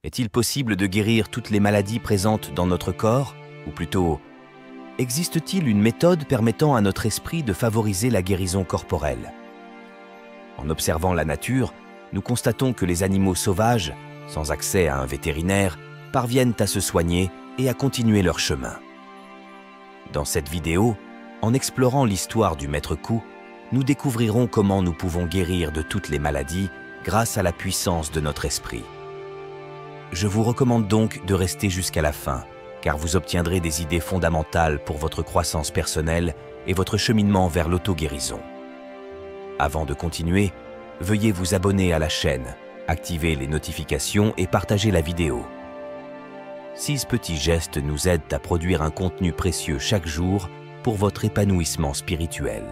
Est-il possible de guérir toutes les maladies présentes dans notre corps? Ou plutôt, existe-t-il une méthode permettant à notre esprit de favoriser la guérison corporelle? En observant la nature, nous constatons que les animaux sauvages, sans accès à un vétérinaire, parviennent à se soigner et à continuer leur chemin. Dans cette vidéo, en explorant l'histoire du Maître Kou, nous découvrirons comment nous pouvons guérir de toutes les maladies grâce à la puissance de notre esprit. Je vous recommande donc de rester jusqu'à la fin, car vous obtiendrez des idées fondamentales pour votre croissance personnelle et votre cheminement vers l'auto-guérison. Avant de continuer, veuillez vous abonner à la chaîne, activer les notifications et partager la vidéo. 6 petits gestes nous aident à produire un contenu précieux chaque jour pour votre épanouissement spirituel.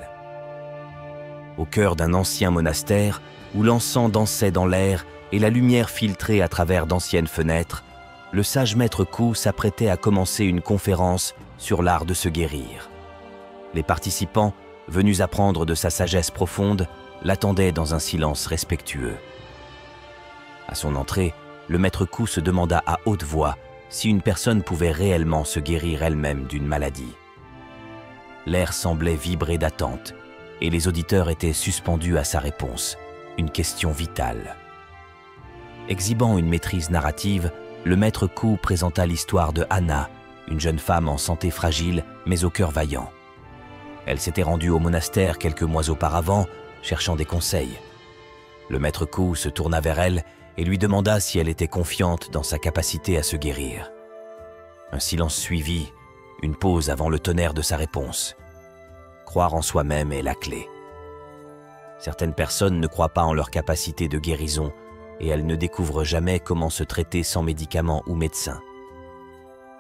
Au cœur d'un ancien monastère, où l'encens dansait dans l'air et la lumière filtrait à travers d'anciennes fenêtres, le sage Maître Kou s'apprêtait à commencer une conférence sur l'art de se guérir. Les participants, venus apprendre de sa sagesse profonde, l'attendaient dans un silence respectueux. À son entrée, le Maître Kou se demanda à haute voix si une personne pouvait réellement se guérir elle-même d'une maladie. L'air semblait vibrer d'attente, et les auditeurs étaient suspendus à sa réponse, une question vitale. Exhibant une maîtrise narrative, le Maître Kou présenta l'histoire de Hana, une jeune femme en santé fragile mais au cœur vaillant. Elle s'était rendue au monastère quelques mois auparavant, cherchant des conseils. Le Maître Kou se tourna vers elle et lui demanda si elle était confiante dans sa capacité à se guérir. Un silence suivit, une pause avant le tonnerre de sa réponse. Croire en soi-même est la clé. Certaines personnes ne croient pas en leur capacité de guérison et elles ne découvrent jamais comment se traiter sans médicaments ou médecin.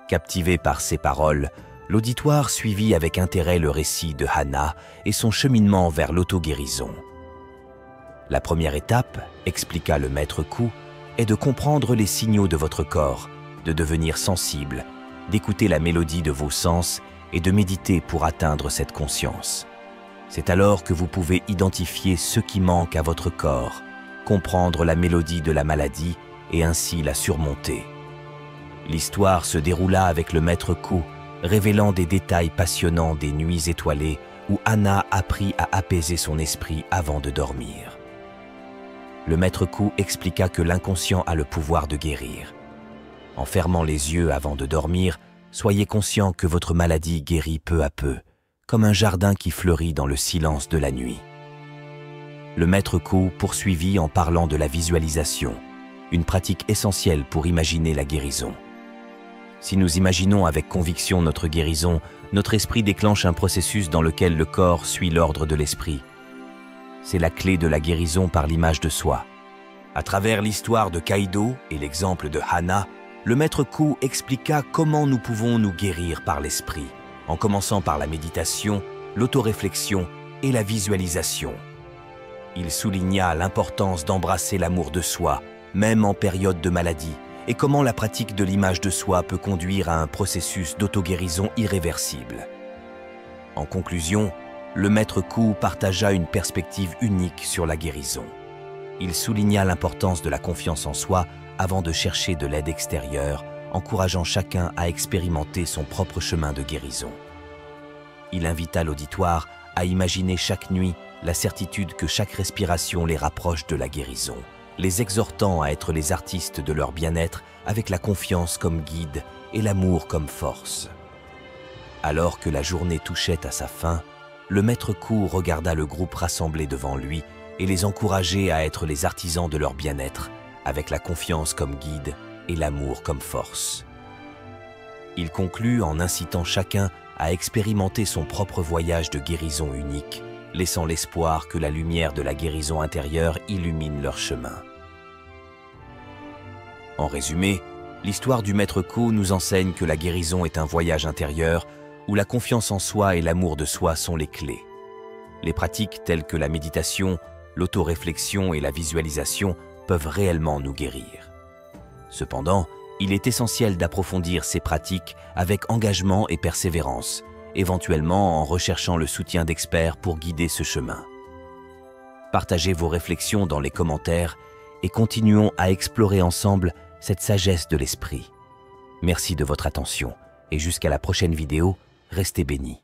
Captivé par ces paroles, l'auditoire suivit avec intérêt le récit de Hana et son cheminement vers l'auto-guérison. La première étape, expliqua le Maître Kou, est de comprendre les signaux de votre corps, de devenir sensible, d'écouter la mélodie de vos sens et de méditer pour atteindre cette conscience. C'est alors que vous pouvez identifier ce qui manque à votre corps, comprendre la mélodie de la maladie et ainsi la surmonter. L'histoire se déroula avec le Maître Kou, révélant des détails passionnants des nuits étoilées où Hana apprit à apaiser son esprit avant de dormir. Le Maître Kou expliqua que l'inconscient a le pouvoir de guérir. En fermant les yeux avant de dormir, soyez conscient que votre maladie guérit peu à peu, comme un jardin qui fleurit dans le silence de la nuit. Le Maître Kou poursuivit en parlant de la visualisation, une pratique essentielle pour imaginer la guérison. Si nous imaginons avec conviction notre guérison, notre esprit déclenche un processus dans lequel le corps suit l'ordre de l'esprit. C'est la clé de la guérison par l'image de soi. À travers l'histoire de Kaido et l'exemple de Hana, le Maître Kou expliqua comment nous pouvons nous guérir par l'esprit, en commençant par la méditation, l'autoréflexion et la visualisation. Il souligna l'importance d'embrasser l'amour de soi, même en période de maladie, et comment la pratique de l'image de soi peut conduire à un processus d'auto-guérison irréversible. En conclusion, le Maître Kou partagea une perspective unique sur la guérison. Il souligna l'importance de la confiance en soi avant de chercher de l'aide extérieure, encourageant chacun à expérimenter son propre chemin de guérison. Il invita l'auditoire à imaginer chaque nuit la certitude que chaque respiration les rapproche de la guérison, les exhortant à être les artistes de leur bien-être avec la confiance comme guide et l'amour comme force. Alors que la journée touchait à sa fin, le Maître Kou regarda le groupe rassemblé devant lui et les encourageait à être les artisans de leur bien-être, avec la confiance comme guide et l'amour comme force. Il conclut en incitant chacun à expérimenter son propre voyage de guérison unique, laissant l'espoir que la lumière de la guérison intérieure illumine leur chemin. En résumé, l'histoire du Maître Kou nous enseigne que la guérison est un voyage intérieur où la confiance en soi et l'amour de soi sont les clés. Les pratiques telles que la méditation, l'autoréflexion et la visualisation peuvent réellement nous guérir. Cependant, il est essentiel d'approfondir ces pratiques avec engagement et persévérance, éventuellement en recherchant le soutien d'experts pour guider ce chemin. Partagez vos réflexions dans les commentaires et continuons à explorer ensemble cette sagesse de l'esprit. Merci de votre attention et jusqu'à la prochaine vidéo, restez bénis.